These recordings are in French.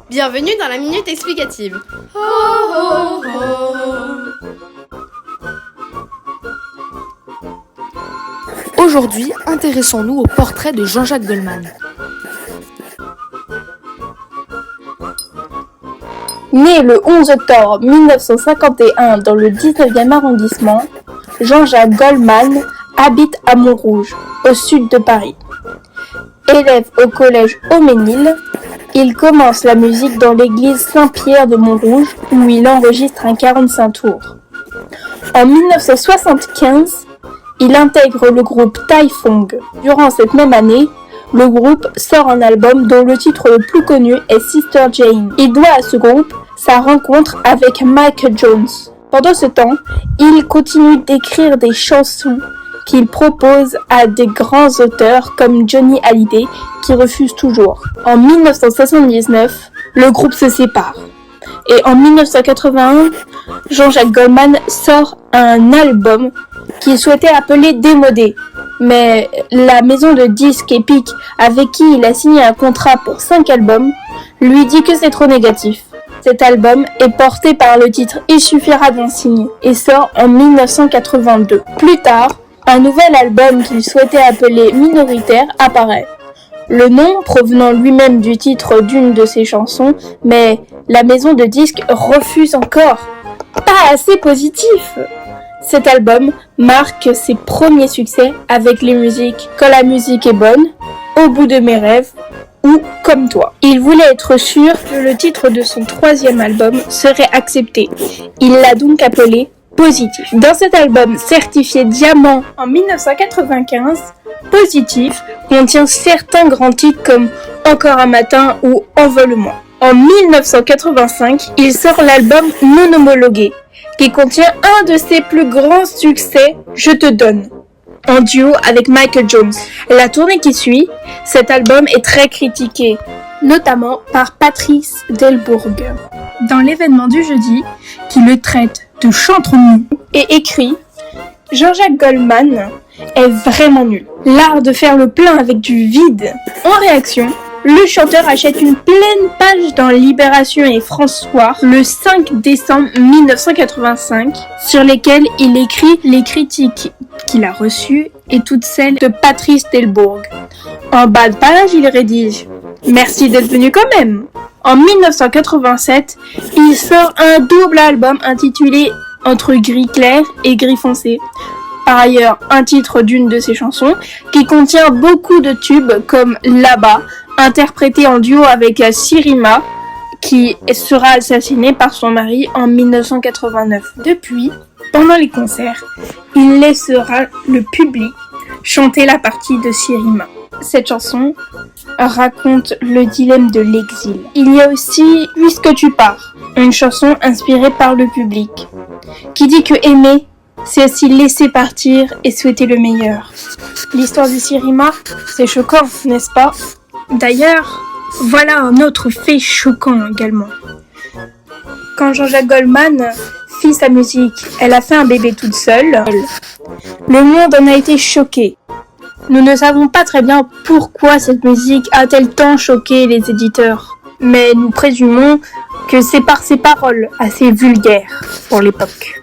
Bienvenue dans la Minute Explicative. Aujourd'hui, intéressons-nous au portrait de Jean-Jacques Goldman. Né le 11 octobre 1951 dans le 19e arrondissement, Jean-Jacques Goldman habite à Montrouge, au sud de Paris. Élève au collège Auménil, il commence la musique dans l'église Saint-Pierre de Montrouge où il enregistre un 45 tours. En 1975, il intègre le groupe Tai Fung. Durant cette même année, le groupe sort un album dont le titre le plus connu est Sister Jane. Il doit à ce groupe sa rencontre avec Mike Jones. Pendant ce temps, il continue d'écrire des chansons qu'il propose à des grands auteurs comme Johnny Hallyday qui refuse toujours. En 1979, le groupe se sépare. Et en 1981, Jean-Jacques Goldman sort un album qu'il souhaitait appeler Démodé. Mais la maison de disques Epic avec qui il a signé un contrat pour 5 albums lui dit que c'est trop négatif. Cet album est porté par le titre Il suffira d'un signe et sort en 1982. Plus tard, un nouvel album qu'il souhaitait appeler Minoritaire apparaît. Le nom provenant lui-même du titre d'une de ses chansons, mais la maison de disques refuse encore. Pas assez positif! Cet album marque ses premiers succès avec les musiques Quand la musique est bonne, Au bout de mes rêves ou Comme toi. Il voulait être sûr que le titre de son 3e album serait accepté. Il l'a donc appelé Positif. Dans cet album certifié diamant en 1995, Positif contient certains grands titres comme Encore un matin ou Envole-moi. En 1985, il sort l'album Non homologué, qui contient un de ses plus grands succès, Je te donne, en duo avec Michael Jones. La tournée qui suit, cet album est très critiqué, notamment par Patrice Delbourg. Dans l'événement du jeudi, qui le traite de chantre nu et écrit « Jean-Jacques Goldman est vraiment nul. L'art de faire le plein avec du vide. » En réaction, le chanteur achète une pleine page dans Libération et François le 5 décembre 1985 sur lesquelles il écrit les critiques qu'il a reçues et toutes celles de Patrice Delbourg. En bas de page, il rédige « Merci d'être venu quand même !» En 1987, il sort un double album intitulé Entre gris clair et gris foncé. Par ailleurs, un titre d'une de ses chansons qui contient beaucoup de tubes comme Là-bas, interprété en duo avec Sirima, qui sera assassinée par son mari en 1989. Depuis, pendant les concerts, il laissera le public chanter la partie de Sirima. Cette chanson raconte le dilemme de l'exil. Il y a aussi Puisque tu pars, une chanson inspirée par le public, qui dit que aimer, c'est aussi laisser partir et souhaiter le meilleur. L'histoire de Sirima, c'est choquant, n'est-ce pas? D'ailleurs, voilà un autre fait choquant également. Quand Jean-Jacques Goldman fit sa musique, elle a fait un bébé toute seule. Le monde en a été choqué. Nous ne savons pas très bien pourquoi cette musique a-t-elle tant choqué les éditeurs, mais nous présumons que c'est par ses paroles assez vulgaires pour l'époque.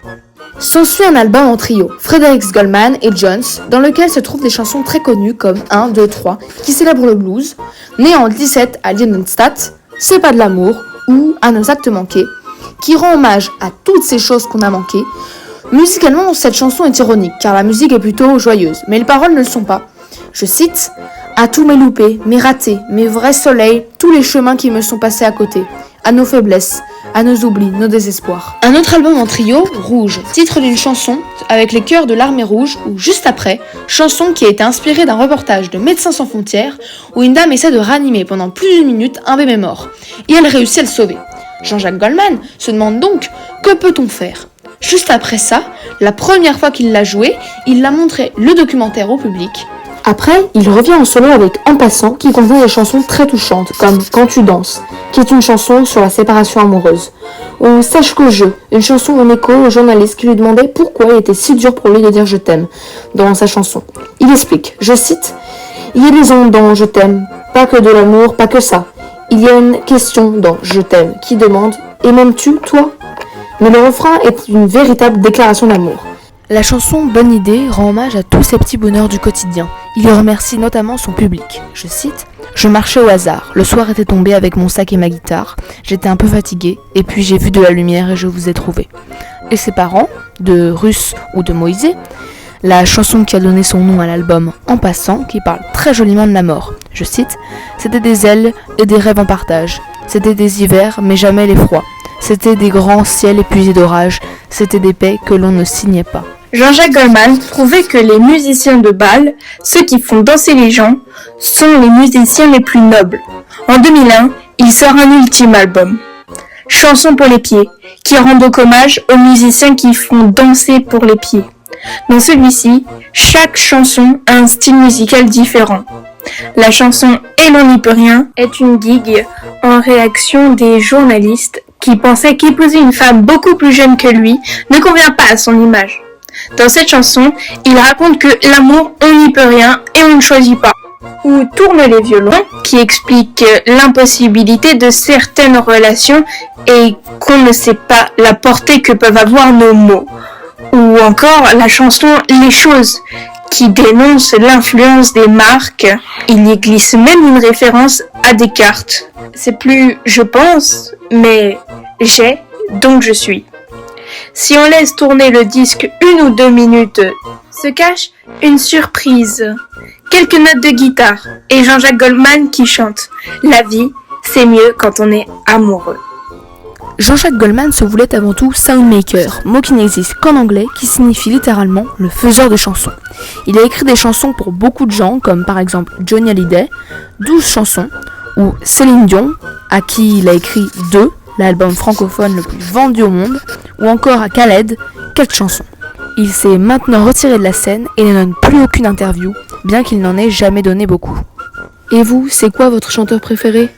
S'ensuit un album en trio, Fredericks Goldman et Jones, dans lequel se trouvent des chansons très connues comme 1, 2, 3, qui célèbrent le blues, Né en 17 à Lidenstadt, C'est pas de l'amour, ou À nos actes manqués, qui rend hommage à toutes ces choses qu'on a manquées. Musicalement, cette chanson est ironique, car la musique est plutôt joyeuse, mais les paroles ne le sont pas. Je cite « À tous mes loupés, mes ratés, mes vrais soleils, tous les chemins qui me sont passés à côté, à nos faiblesses, à nos oublis, nos désespoirs. » Un autre album en trio, Rouge, titre d'une chanson avec les chœurs de l'Armée Rouge, ou juste après, chanson qui a été inspirée d'un reportage de Médecins sans frontières où une dame essaie de ranimer pendant plus d'une minute un bébé mort, et elle réussit à le sauver. Jean-Jacques Goldman se demande donc « Que peut-on faire ?» Juste après ça, la première fois qu'il l'a joué, il l'a montré le documentaire au public. Après, il revient en solo avec En passant, qui contient des chansons très touchantes, comme Quand tu danses, qui est une chanson sur la séparation amoureuse, ou Sache que je, une chanson en écho au journaliste qui lui demandait pourquoi il était si dur pour lui de dire je t'aime dans sa chanson. Il explique, je cite, « Il y a des ondes dans je t'aime, pas que de l'amour, pas que ça. Il y a une question dans Je t'aime qui demande « Et m'aimes-tu, toi ?» Mais le refrain est une véritable déclaration d'amour. La chanson Bonne idée rend hommage à tous ces petits bonheurs du quotidien. Il y remercie notamment son public. Je cite « Je marchais au hasard, le soir était tombé avec mon sac et ma guitare, j'étais un peu fatiguée, et puis j'ai vu de la lumière et je vous ai trouvé. » Et ses parents, de Russe ou de Moïse, la chanson qui a donné son nom à l'album En passant, qui parle très joliment de la mort. Je cite « C'était des ailes et des rêves en partage, c'était des hivers mais jamais les froids. C'était des grands ciels épuisés d'orage, c'était des paix que l'on ne signait pas. » Jean-Jacques Goldman prouvait que les musiciens de bal, ceux qui font danser les gens, sont les musiciens les plus nobles. En 2001, il sort un ultime album, Chanson pour les pieds, qui rend donc hommage aux musiciens qui font danser pour les pieds. Dans celui-ci, chaque chanson a un style musical différent. La chanson Et l'on n'y peut rien est une digue en réaction des journalistes qui pensaient qu'épouser une femme beaucoup plus jeune que lui ne convient pas à son image. Dans cette chanson, il raconte que l'amour, on n'y peut rien et on ne choisit pas. Ou Tourne les violons, qui explique l'impossibilité de certaines relations et qu'on ne sait pas la portée que peuvent avoir nos mots. Ou encore la chanson Les choses, qui dénonce l'influence des marques. Il y glisse même une référence à Descartes. C'est plus je pense, mais j'ai, donc je suis. Si on laisse tourner le disque 1 ou 2 minutes, se cache une surprise. Quelques notes de guitare et Jean-Jacques Goldman qui chante « La vie, c'est mieux quand on est amoureux ». Jean-Jacques Goldman se voulait avant tout soundmaker, mot qui n'existe qu'en anglais, qui signifie littéralement le faiseur de chansons. Il a écrit des chansons pour beaucoup de gens, comme par exemple Johnny Hallyday, 12 chansons, ou Céline Dion, à qui il a écrit 2, l'album francophone le plus vendu au monde, ou encore à Khaled, 4 chansons. Il s'est maintenant retiré de la scène et ne donne plus aucune interview, bien qu'il n'en ait jamais donné beaucoup. Et vous, c'est quoi votre chanteur préféré ?